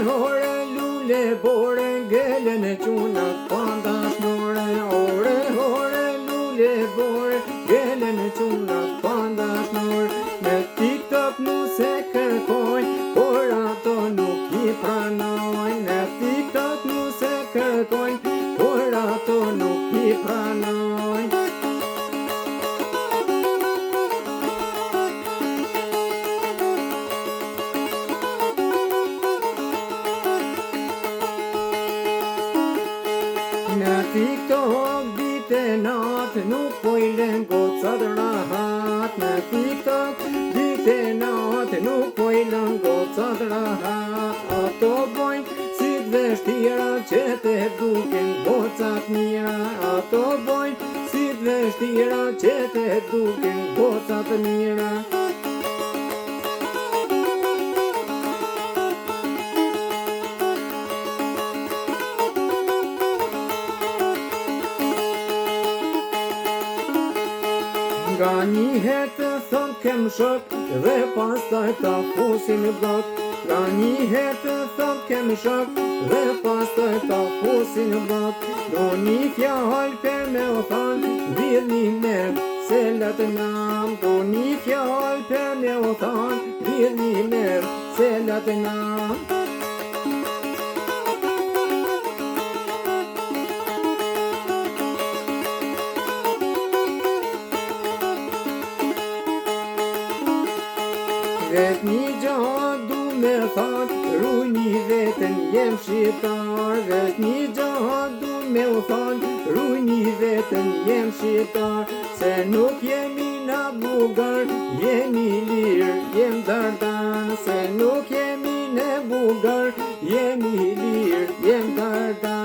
hore lule bore gelen e quna panda shnore. Ore hore lule bore gelen e quna panda shnore. Në TikTok nu se kërkojnë, por ato nuk I pranojnë. Në TikTok nu se kërkojnë, por ato nuk I pranojnë. Në TikTok dite natë nuk po I len gocat rahat. Në TikTok dite natë nuk po I len gocat rahat. Ato bojnë si t'veshtira që te duken gocat mira. Ato bojnë si t'veshtira që te duken gocat mira. Nga njëherë të thot kem shok dhe pastaj ta fusin blok. Nga njëherë të thot kem shok dhe pastaj ta fusin blok. Do një fjall për me o than, vidhni merë se latë nam. Do një fjall për me o than, vidhni merë se latë nam. Vet një gjatë du me than, rujni vetën jem shqiptar. Vet një gjatë du me u than, rujni vetën jem shqiptar. Se nuk jemi na bugar, jemi lirë, jem dardan. Se nuk jemi ne bugar, jemi lirë, jem dardan.